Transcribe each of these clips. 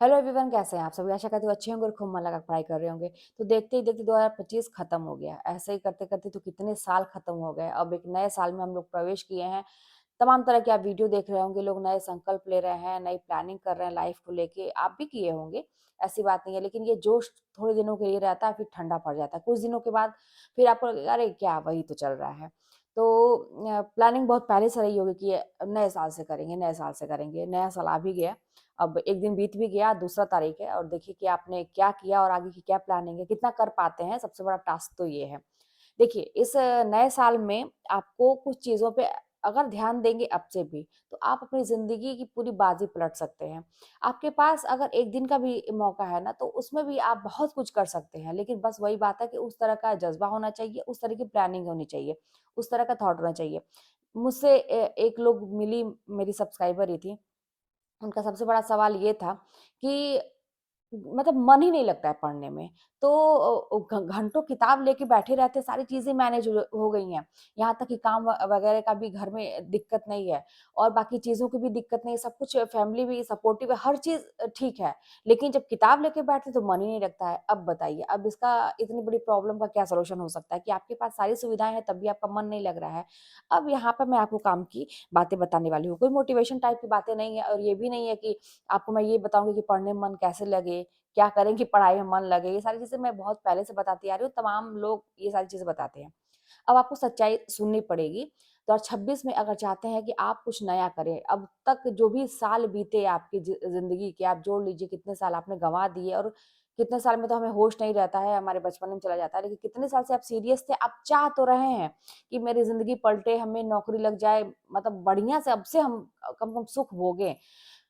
Hello everyone, कैसे हैं आप सभी? आशा करती हूँ अच्छे होंगे और खूब मन लगा पढ़ाई कर रहे होंगे। तो देखते ही देखते 2025 खत्म हो गया। ऐसे ही करते-करते तो कितने साल खत्म हो गए। अब एक नए साल में हम लोग प्रवेश किए हैं। तमाम तरह के आप वीडियो देख रहे होंगे, लोग नए संकल्प ले रहे हैं, नई प्लानिंग कर रहे हैं लाइफ को लेके। आप भी किए होंगे, ऐसी बात नहीं है। लेकिन ये जोश थोड़े दिनों के लिए रहता है, फिर ठंडा पड़ जाता है। कुछ दिनों के बाद फिर आपको लगेगा अरे क्या वही तो चल रहा है। तो प्लानिंग बहुत पहले से रही होगी कि ये नए साल से करेंगे, नए साल से करेंगे। नया साल आ भी गया। अब 1 दिन बीत भी गया, दूसरा तारीख है और देखिए कि आपने क्या किया और आगे की क्या प्लानिंग है, कितना कर पाते हैं, सबसे बड़ा टास्क तो ये है। देखिए, इस नए साल में आपको कुछ चीज़ों पे अगर ध्यान देंगे अब से भी, तो आप अपनी ज़िंदगी की पूरी बाज़ी पलट सकते हैं। आपके पास अगर 1 दिन का भी मौका है ना, तो उसमें भी आप बहुत कुछ कर सकते हैं। लेकिन बस वही बात है कि उस तरह का जज़्बा होना चाहिए, उस तरह की प्लानिंग होनी चाहिए, उस तरह का थॉट होना चाहिए। मुझसे एक लोग मिली, मेरी सब्सक्राइबर ही थी। उनका सबसे बड़ा सवाल ये था कि मतलब मन ही नहीं लगता है पढ़ने में। तो घंटों किताब लेके बैठे रहते हैं, सारी चीज़ें मैनेज हो गई हैं। यहाँ तक कि काम वगैरह का भी घर में दिक्कत नहीं है और बाकी चीज़ों की भी दिक्कत नहीं है, सब कुछ फैमिली भी सपोर्टिव है, हर चीज़ ठीक है। लेकिन जब किताब लेके बैठते तो मन ही नहीं लगता है। अब बताइए, अब इसका इतनी बड़ी प्रॉब्लम का क्या सॉल्यूशन हो सकता है कि आपके पास सारी सुविधाएँ हैं, तब भी आपका मन नहीं लग रहा है। अब यहाँ पर मैं आपको काम की बातें बताने वाली हूँ। कोई मोटिवेशन टाइप की बातें नहीं है और ये भी नहीं है कि आपको मैं ये बताऊँगी कि पढ़ने में मन कैसे लगे, क्या करें कि पढ़ाई में मन लगे, ये सारी चीज़ें मैं बहुत पहले से बताती आ रही हूँ, तमाम लोग ये सारी चीज़ें बताते हैं। अब आपको सच्चाई सुननी पड़ेगी। 2026 में अगर चाहते हैं कि आप कुछ नया करें, अब तक जो भी साल बीते आपकी ज़िंदगी के, आप जोड़ लीजिए कितने साल आपने गँवा दिए और कितने साल में तो हमें होश नहीं रहता है, हमारे बचपन में चला जाता है। लेकिन कितने साल से आप सीरियस थे, आप चाह तो रहे हैं कि मेरी ज़िंदगी पलटे, हमें नौकरी लग जाए, मतलब बढ़िया से अब से हम कम से कम सुख भोगें।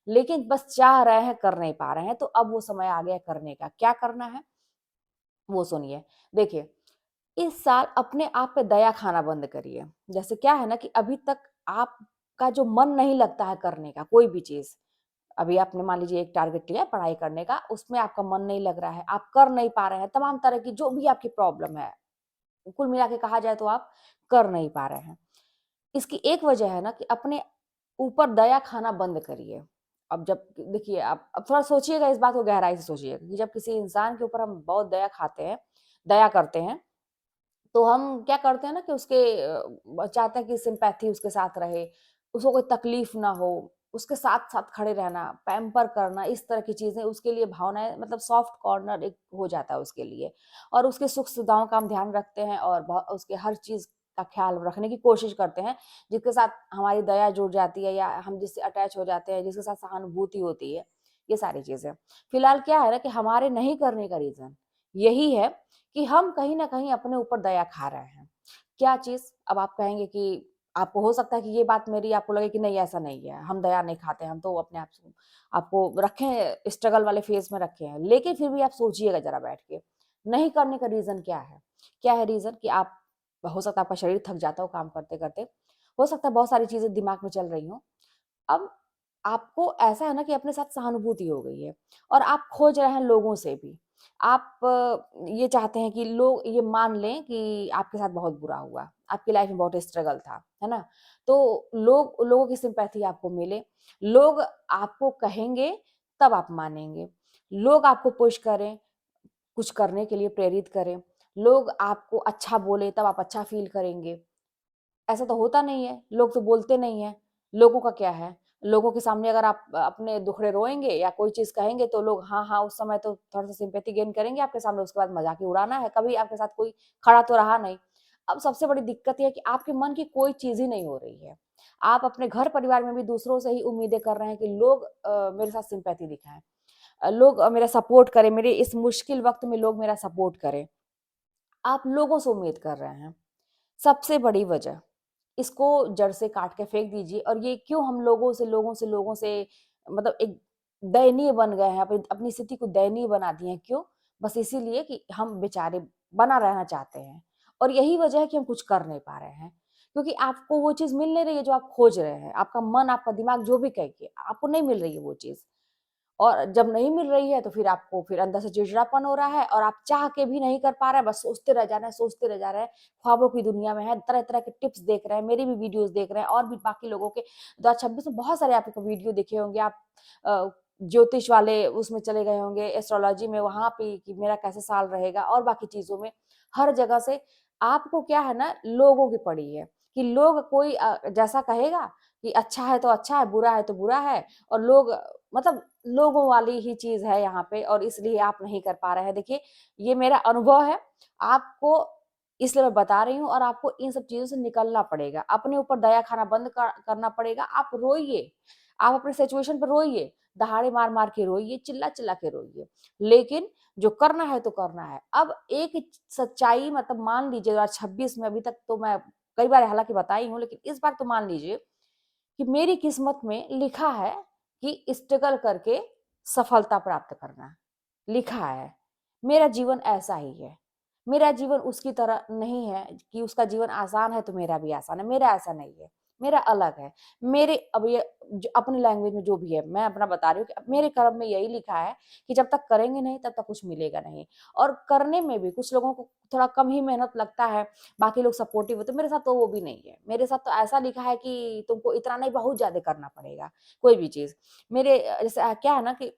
लेकिन बस चाह रहे हैं, कर नहीं पा रहे हैं, तो अब वो समय आ गया करने का। क्या करना है? वो सुनिए। देखिए, इस साल अपने आप पे दया खाना बंद करिए। जैसे क्या है ना कि अभी तक आपका जो मन नहीं लगता है करने का, कोई भी चीज़, अभी आपने मान लीजिए एक टारगेट लिया पढ़ाई करने का, उसमें आपका मन नहीं लग रहा है, आप कर नहीं पा रहे हैं, तमाम तरह की जो भी आपकी प्रॉब्लम है, कुल मिला के कहा जाए तो आप कर नहीं पा रहे हैं। इसकी एक वजह है ना कि अपने ऊपर दया खाना बंद करिए। अब जब देखिए, आप अब थोड़ा सोचिएगा, इस बात को गहराई से सोचिएगा कि जब किसी इंसान के ऊपर हम बहुत दया खाते हैं, दया करते हैं, तो हम क्या करते हैं ना कि उसके चाहते हैं कि सिम्पैथी उसके साथ रहे, उसको कोई तकलीफ ना हो, उसके साथ-साथ खड़े रहना, पैम्पर करना, इस तरह की चीज़ें उसके लिए भावनाएँ, मतलब सॉफ्ट कॉर्नर एक हो जाता है उसके लिए और उसके सुख-सुविधाओं का हम ध्यान रखते हैं और उसके हर चीज़ का ख़्याल रखने की कोशिश करते हैं, जिसके साथ हमारी दया जुड़ जाती है या हम जिससे अटैच हो जाते हैं, जिसके साथ सहानुभूति होती है, ये सारी चीज़ें। फिलहाल क्या है ना कि हमारे नहीं करने का रीज़न यही है कि हम कहीं न कहीं अपने ऊपर दया खा रहे हैं। क्या चीज़? अब आप कहेंगे कि आपको हो सकता है कि ये बात मेरी आपको लगे कि नहीं ऐसा नहीं है, हम दया नहीं खाते, हम तो अपने आप से आपको रखे हैं, स्ट्रगल वाले फ़ेज़ में रखे हैं। लेकिन फिर भी आप सोचिएगा ज़रा बैठ के, नहीं करने का रीज़न क्या है? क्या है रीज़न कि आप, हो सकता है आपका शरीर थक जाता हो काम करते-करते, हो सकता है बहुत सारी चीज़ें दिमाग में चल रही हों। अब आपको ऐसा है ना कि अपने साथ सहानुभूति हो गई है और आप खोज रहे हैं लोगों से भी। आप ये चाहते हैं कि लोग ये मान लें कि आपके साथ बहुत बुरा हुआ, आपकी लाइफ में बहुत स्ट्रगल था, है ना? तो लोगों की सिम्पैथी आपको मिले, लोग आपको कहेंगे तब आप मानेंगे। लोग आपको पुश करें, कुछ करने के लिए प्रेरित करें, लोग आपको अच्छा बोले तब आप अच्छा फ़ील करेंगे। ऐसा तो होता नहीं है, लोग तो बोलते नहीं हैं। लोगों का क्या है? लोगों के सामने अगर आप अपने दुखड़े रोएँगे या कोई चीज़ कहेंगे तो लोग हाँ, हाँ, उस समय तो थोड़ा-सा सिम्पैथी गेन करेंगे आपके सामने, उसके बाद मज़ाक ही उड़ाना है, कभी आपके साथ कोई खड़ा तो रहा नहीं। अब सबसे बड़ी दिक्कत ये है कि आपके मन की कोई चीज़ ही नहीं हो रही है। आप अपने घर-परिवार में भी दूसरों से ही उम्मीदें कर रहे हैं कि लोग मेरे साथ सिम्पैथी दिखाएँ। लोग मेरा सपोर्ट करें, मेरे इस मुश्किल वक़्त में लोग मेरा सपोर्ट करें। आप लोगों से उम्मीद कर रहे हैं। सबसे बड़ी वजह, इसको जड़ से काट के फेंक दीजिए और ये क्यों हम लोगों से मतलब एक दयनीय बन गए हैं, अपनी अपनी स्थिति को दयनीय बना दिए हैं, क्यों? बस इसीलिए कि हम बेचारे बना रहना चाहते हैं और यही वजह है कि हम कुछ कर नहीं पा रहे हैं। क्योंकि आपको वो चीज़ मिल नहीं रही है जो आप खोज रहे हैं। आपका मन, आपका दिमाग जो भी कहे कि आपको नहीं मिल रही है वो चीज़। और जब नहीं मिल रही है तो फिर आपको फिर अंदर से चिड़चिड़ापन हो रहा है और आप चाह के भी नहीं कर पा रहे हैं, बस सोचते रह जा रहे हैं, सोचते रह जा रहे हैं। ख्वाबों की दुनिया में हैं, तरह-तरह के टिप्स देख रहे हैं, मेरी भी वीडियोज़ देख रहे हैं और भी बाकी लोगों के 2026 में बहुत सारे आपको वीडियो दिखे होंगे। आप ज्योतिष वाले उसमें चले गए होंगे, एस्ट्रोलॉजी में वहाँ पे कि मेरा कैसे साल रहेगा और बाकी चीज़ों में, हर जगह से आपको क्या है ना लोगों की पड़ी है कि लोग कोई जैसा कहेगा कि अच्छा है तो अच्छा है, बुरा है तो बुरा है और लोग मतलब लोगों वाली ही चीज़ है यहाँ पे और इसलिए आप नहीं कर पा रहे हैं। देखिए, ये मेरा अनुभव है, आपको इसलिए मैं बता रही हूँ और आपको इन सब चीज़ों से निकलना पड़ेगा। अपने ऊपर दया खाना बंद करना पड़ेगा। आप रोइए, आप अपने सिचुएशन पे रोइए, दहाड़े मार-मार के रोइए, चिल्ला-चिल्ला के रोइए। लेकिन जो करना है तो करना है। अब एक सच्चाई मतलब मान लीजिए 2026 में अभी तक तो मैं कई बार हालाँकि बताई हूँ, लेकिन इस बार तो मान लीजिए कि मेरी किस्मत में लिखा है कि स्ट्रगल करके सफलता प्राप्त करना, लिखा है। मेरा जीवन ऐसा ही है। मेरा जीवन उसकी तरह नहीं है कि उसका जीवन आसान है तो मेरा भी आसान है, मेरा ऐसा नहीं है, मेरा अलग है। मेरे अब ये ज अपनी लैंग्वेज में जो भी है, मैं अपना बता रही हूँ कि मेरे कर्म में यही लिखा है कि जब तक करेंगे नहीं तब तक कुछ मिलेगा नहीं। और करने में भी कुछ लोगों को थोड़ा कम ही मेहनत लगता है, बाकी लोग सपोर्टिव होते हैं, मेरे साथ तो वो भी नहीं है। मेरे साथ तो ऐसा लिखा है कि तुमको इतना नहीं बहुत ज़्यादा करना पड़ेगा, कोई भी चीज़। मेरे जैसे क्या है ना कि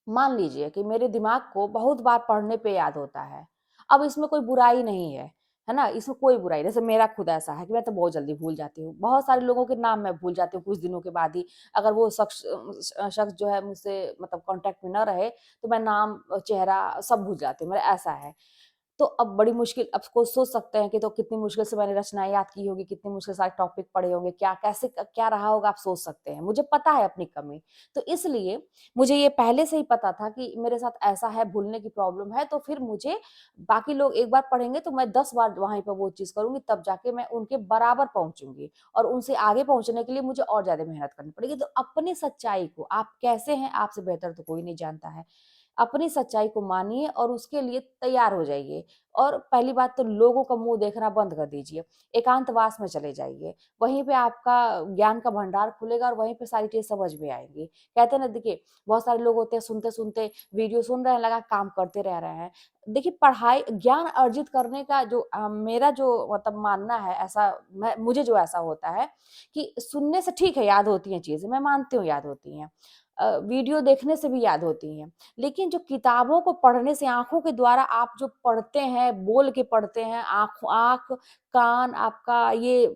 मान लीजिए कि मेरे दिमाग को बहुत बार पढ़ने पे याद होता है। अब इसमें कोई बुराई नहीं है ना? इसमें कोई बुराई जैसे मेरा खुद ऐसा है कि मैं तो बहुत जल्दी भूल जाती हूँ। बहुत सारे लोगों के नाम मैं भूल जाती हूँ कुछ दिनों के बाद ही। अगर वो शख्स जो है मुझसे मतलब कॉन्टैक्ट में ना रहे, तो मैं नाम, चेहरा सब भूल जाती हूँ, मेरा ऐसा है। तो अब बड़ी मुश्किल अब को सोच सकते हैं कि तो कितनी मुश्किल से मैंने रचनाएँ याद की होगी, कितनी मुश्किल सारे टॉपिक पढ़े होंगे, क्या कैसे क्या रहा होगा आप सोच सकते हैं। मुझे पता है अपनी कमी, तो इसलिए मुझे ये पहले से ही पता था कि मेरे साथ ऐसा है, भूलने की प्रॉब्लम है, तो फिर मुझे बाकी लोग एक बार पढ़ेंगे तो मैं 10 बार वहीं पे वो चीज़ करूँगी, तब जाके मैं उनके बराबर पहुँचूँगी और उनसे आगे पहुँचने के लिए मुझे और ज़्यादा मेहनत करनी पड़ेगी। तो अपनी सच्चाई को आप कैसे हैं, आपसे बेहतर तो कोई नहीं जानता है। अपनी सच्चाई को मानिए और उसके लिए तैयार हो जाइए और पहली बात तो लोगों का मुँह देखना बंद कर दीजिए। एकांतवास में चले जाइए, वहीं पे आपका ज्ञान का भंडार खुलेगा और वहीं पे सारी चीज़ समझ में आएँगी। कहते हैं ना देखिए, बहुत सारे लोग होते हैं सुनते-सुनते वीडियो सुन रहे हैं, लगा काम करते रह रहे हैं। देखिए पढ़ाई ज्ञान अर्जित करने का जो मेरा जो मतलब मानना है ऐसा मैं मुझे जो ऐसा होता है कि सुनने से ठीक है याद होती हैं चीज़ें, मैं मानती हूँ याद होती हैं। वीडियो देखने से भी याद होती हैं। लेकिन जो किताबों को पढ़ने से आँखों के द्वारा आप जो पढ़ते हैं, बोल के पढ़ते हैं, आँख, कान आपका ये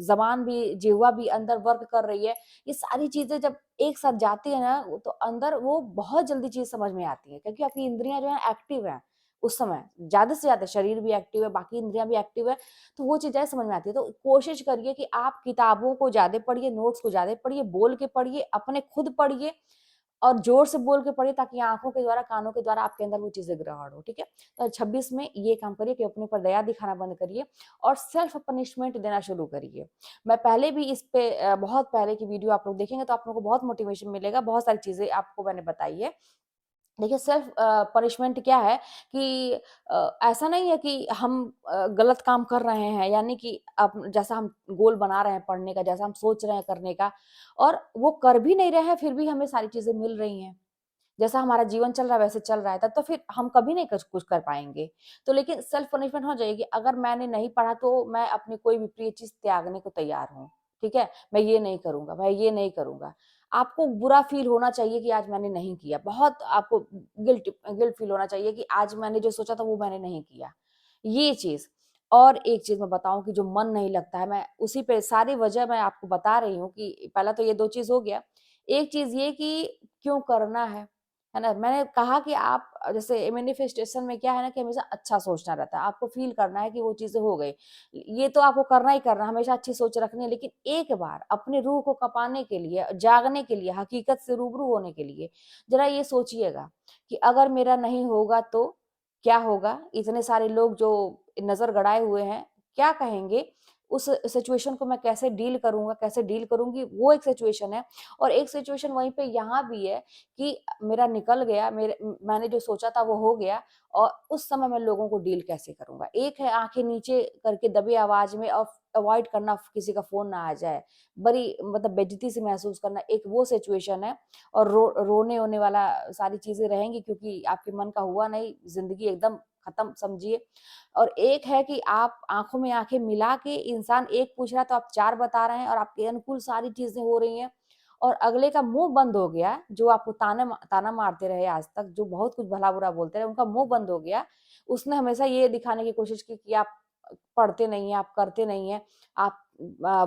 ज़बान भी, जिह्वा भी अंदर वर्क कर रही है। ये सारी चीज़ें जब एक साथ जाती है ना, तो अंदर वो बहुत जल्दी चीज़ समझ में आती है क्योंकि आपकी इंद्रियाँ जो है एक्टिव हैं उस समय। ज़्यादा से ज़्यादा शरीर भी एक्टिव है, बाकी इंद्रियाँ भी एक्टिव है, तो वो चीज़ें समझ में आती है। तो कोशिश करिए कि आप किताबों को ज़्यादा पढ़िए, नोट्स को ज़्यादा पढ़िए, बोल के पढ़िए, अपने खुद पढ़िए और ज़ोर से बोल के पढ़िए ताकि आँखों के द्वारा, कानों के द्वारा आपके अंदर वो चीज़ें ग्रहण हो, ठीक है? तो 26 में ये काम करिए कि अपने ऊपर दया दिखाना बंद करिए और सेल्फ पनिशमेंट देना शुरू करिए। मैं पहले भी इस पे बहुत पहले की वीडियो आप लोग देखेंगे तो आप लोगों को बहुत मोटिवेशन मिलेगा, बहुत सारी चीज़ें आपको मैंने बताई है। देखिए सेल्फ पनिशमेंट क्या है कि ऐसा नहीं है कि हम गलत काम कर रहे हैं यानी कि अब जैसा हम गोल बना रहे हैं पढ़ने का, जैसा हम सोच रहे हैं करने का और वो कर भी नहीं रहे हैं, फिर भी हमें सारी चीज़ें मिल रही हैं। जैसा हमारा जीवन चल रहा है वैसे चल रहा है, तब तो फिर हम कभी नहीं कुछ कर पाएँगे। तो लेकिन सेल्फ पनिशमेंट हो जाएगी, अगर मैंने नहीं पढ़ा तो मैं अपनी कोई भी प्रिय चीज़ त्यागने को तैयार हूँ, ठीक है? मैं ये नहीं करूँगा, मैं ये नहीं करूँगा। आपको बुरा फ़ील होना चाहिए कि आज मैंने नहीं किया, बहुत आपको गिल्ट फ़ील होना चाहिए कि आज मैंने जो सोचा था वो मैंने नहीं किया, ये चीज़। और एक चीज़ मैं बताऊँ कि जो मन नहीं लगता है, मैं उसी पे सारी वजह मैं आपको बता रही हूँ कि पहला तो ये 2 चीज़ हो गया। एक चीज़ ये कि क्यों करना है ना? मैंने कहा कि आप जैसे मैनिफेस्टेशन में क्या है ना कि हमेशा अच्छा सोचना रहता है। आपको फ़ील करना है कि वो चीज़ें हो गई। ये तो आपको करना ही करना है, हमेशा अच्छी सोच रखनी है, लेकिन एक बार अपनी रूह को कँपाने के लिए, जागने के लिए, हकीकत से रूबरू होने के लिए, ज़रा ये सोचिएगा कि अगर मेरा नहीं होगा तो क्या होगा? इतने सारे लोग जो नज़र गड़ाए हुए हैं, क्या कहेंगे? उस सिचुएशन को मैं कैसे डील करूँगा, कैसे डील करूँगी, वो एक सिचुएशन है और एक सिचुएशन वहीं पे यहाँ भी है कि मेरा निकल गया, मैंने जो सोचा था वो हो गया और उस समय मैं लोगों को डील कैसे करूँगा। एक है आँखें नीचे करके दबी आवाज़ में और अवॉइड करना किसी का फ़ोन ना आ जाए, बड़ी मतलब बेइज़्ज़ती सी महसूस करना, एक वो सिचुएशन है और रोने-वोने वाला सारी चीज़ें रहेंगी क्योंकि आपके मन का हुआ नहीं, ज़िंदगी एकदम खत्म समझिए। और एक है कि आप आँखों में आँखें मिला के इंसान एक पूछ रहा है तो आप 4 बता रहे हैं और आपके अनुकूल सारी चीज़ें हो रही हैं और अगले का मुँह बंद हो गया, जो आपको ताना मारते रहे आज तक, जो बहुत कुछ भला-बुरा बोलते रहे, उनका मुँह बंद हो गया। उसने हमेशा ये दिखाने की कोशिश की कि आप पढ़ते नहीं हैं, आप करते नहीं हैं, आप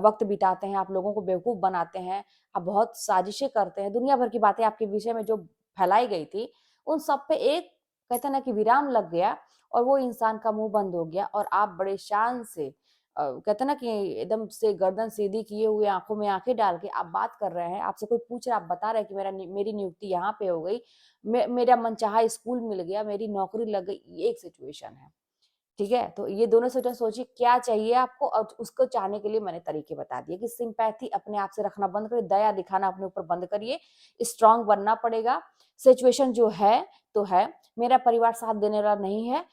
वक़्त बिताते हैं, आप लोगों को बेवकूफ़ बनाते हैं, आप बहुत साजिशें करते हैं, दुनिया भर की बातें आपके विषय में जो फैलाई गई थी, उन सब पे एक कहते हैं ना कि विराम लग गया और वो इंसान का मुँह बंद हो गया और आप बड़े शान से कहते हैं ना कि एकदम से गर्दन सीधी किए हुए आँखों में आँखें डाल के आप बात कर रहे हैं, आपसे कोई पूछ रहा है, आप बता रहे हैं कि मेरी नियुक्ति यहाँ पे हो गई, मेरा मनचाहा स्कूल मिल गया, मेरी नौकरी लग गई, ये एक सिचुएशन है। ठीक है? तो ये दोनों सिचुएशन सोचिए क्या चाहिए आपको और उसको चाहने के लिए मैंने तरीके बता दिए कि सिम्पैथी अपने आप से रखना बंद करिए, दया दिखाना अपने ऊपर बंद करिए, स्ट्रॉन्ग बनना पड़ेगा। सिचुएशन जो है, तो है। मेरा परिवार साथ देने वाला नहीं है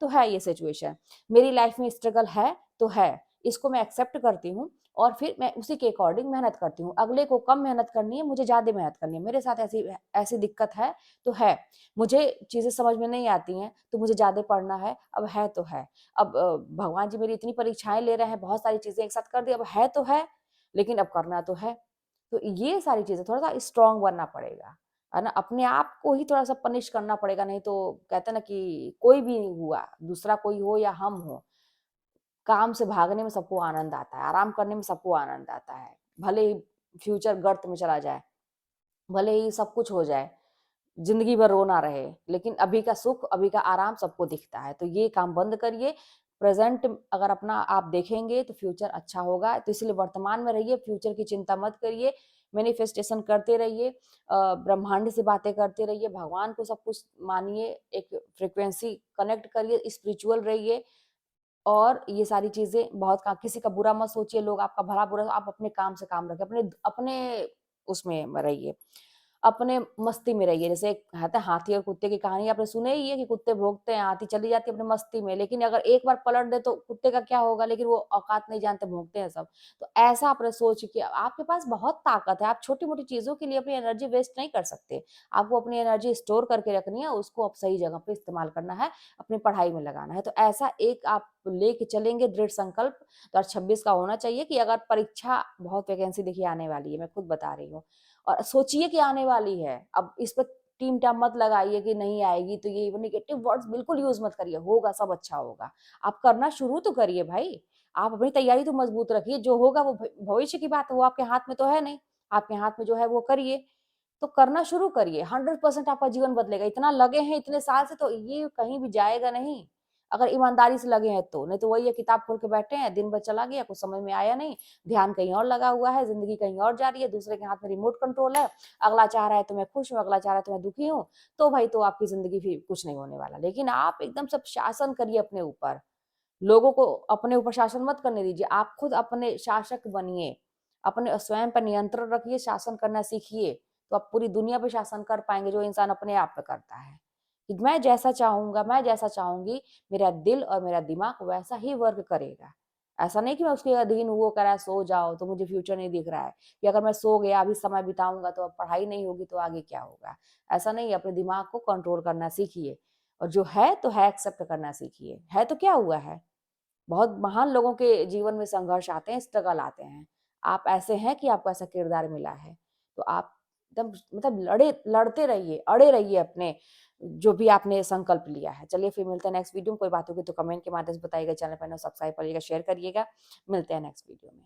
तो है ये सिचुएशन। मेरी लाइफ में स्ट्रगल है, तो है। इसको मैं एक्सेप्ट करती हूँ और फिर मैं उसी के अकॉर्डिंग मेहनत करती हूँ। अगले को कम मेहनत करनी है, मुझे ज़्यादा मेहनत करनी है। मेरे साथ ऐसी ऐसी दिक्कत है, तो है। मुझे चीज़ें समझ में नहीं आती हैं, तो मुझे ज़्यादा पढ़ना है, अब है तो है। अब भगवान जी मेरी इतनी परीक्षाएँ ले रहे हैं, बहुत सारी चीज़ें एक साथ कर दी, अब है तो है, लेकिन अब करना तो है। तो ये सारी चीज़ें थोड़ा-सा स्ट्रॉन्ग बनना पड़ेगा, है ना? अपने आप को ही थोड़ा-सा पनिश करना पड़ेगा, नहीं तो कहते हैं ना कि कोई भी हुआ, दूसरा कोई हो या हम हों, काम से भागने में सबको आनंद आता है, आराम करने में सबको आनंद आता है। भले ही फ्यूचर गर्त में चला जाए, भले ही सब कुछ हो जाए, ज़िंदगी भर रोना रहे, लेकिन अभी का सुख, अभी का आराम सबको दिखता है। तो ये काम बंद करिए, प्रेज़ेंट अगर अपना आप देखेंगे तो फ्यूचर अच्छा होगा, तो इसलिए वर्तमान में रहिए, फ्यूचर की चिंता मत करिए, मैनिफेस्टेशन करते रहिए, ब्रह्मांड से बातें करते रहिए, भगवान को सब कुछ मानिए, एक फ्रीक्वेंसी कनेक्ट करिए, स्पिरिचुअल रहिए और ये सारी चीज़ें बहुत का किसी का बुरा मत सोचिए, लोग आपका भला-बुरा आप अपने काम से काम रखिए, अपने अपने उसमें रहिए, अपने मस्ती में रहिए। जैसे एक कहते हैं हाथी और कुत्ते की कहानी आपने सुने ही है कि कुत्ते भौंकते हैं, हाथी चली जाती है अपनी मस्ती में, लेकिन अगर एक बार पलट दे तो कुत्ते का क्या होगा? लेकिन वो औकात नहीं जानते, भौंकते हैं सब। तो ऐसा आपने सोच के आपके पास बहुत ताकत है, आप छोटी-मोटी चीज़ों के लिए अपनी एनर्जी वेस्ट नहीं कर सकते। आपको अपनी एनर्जी स्टोर करके रखनी है, उसको अब सही जगह पे इस्तेमाल करना है, अपनी पढ़ाई में लगाना है। तो ऐसा एक आप लेके चलेंगे दृढ़ संकल्प, तो 26 का होना चाहिए कि अगर परीक्षा बहुत वैकेंसी देखिए आने वाली है, मैं खुद बता रही हूँ। और सोचिए कि आने वाली है, अब इस पे टीम-टाम मत लगाइए कि नहीं आएगी तो ये नेगेटिव वर्ड्स बिल्कुल यूज़ मत करिए, होगा सब अच्छा होगा। आप करना शुरू तो करिए भाई, आप अपनी तैयारी तो मजबूत रखिए, जो होगा वो भविष्य की बात है, वो आपके हाथ में तो है नहीं, आपके हाथ में जो है वो करिए। तो करना शुरू करिए, 100% आपका जीवन बदलेगा, इतना लगे हैं इतने साल से तो ये कहीं भी जाएगा नहीं, अगर ईमानदारी से लगे हैं तो, नहीं तो वही है किताब खोल के बैठे हैं, दिन भर चला गया, कुछ समझ में आया नहीं, ध्यान कहीं और लगा हुआ है, ज़िंदगी कहीं और जा रही है, दूसरे के हाथ में रिमोट कंट्रोल है, अगला चाह रहा है तो मैं खुश हूँ, अगला चाह रहा है तो मैं दुखी हूँ, तो भाई तो आपकी ज़िंदगी फिर कुछ नहीं होने वाला। लेकिन आप एकदम सब शासन करिए अपने ऊपर, लोगों को अपने ऊपर शासन मत करने दीजिए, आप खुद अपने शासक बनिए, अपने स्वयं पर नियंत्रण रखिए, शासन करना सीखिए, तो आप पूरी दुनिया पे शासन कर पाएँगे, जो इंसान अपने आप पे करता है। कि मैं जैसा चाहूँगा, मैं जैसा चाहूँगी, मेरा दिल और मेरा दिमाग वैसा ही वर्क करेगा। ऐसा नहीं कि मैं उसके अधीन हूँ, वो कह रहा है सो जाओ, तो मुझे फ्यूचर नहीं दिख रहा है, कि अगर मैं सो गया, अभी समय बिताऊँगा तो अब पढ़ाई नहीं होगी तो आगे क्या होगा? ऐसा नहीं है, अपने दिमाग को कंट्रोल करना सीखिए और जो है तो है एक्सेप्ट करना सीखिए। है तो क्या हुआ है? बहुत महान लोगों के जीवन में संघर्ष आते हैं, स्ट्रगल आते हैं। आप ऐसे हैं कि आपको ऐसा किरदार मिला है। तो आप एकदम मतलब लड़ते रहिए, अड़े रहिए अपने जो भी आपने संकल्प लिया है। चलिए फिर मिलते हैं नेक्स्ट वीडियो में, कोई बात होगी तो कमेंट के माध्यम से बताइएगा, चैनल पर नए सब्सक्राइब करिएगा, शेयर करिएगा। मिलते हैं नेक्स्ट वीडियो में।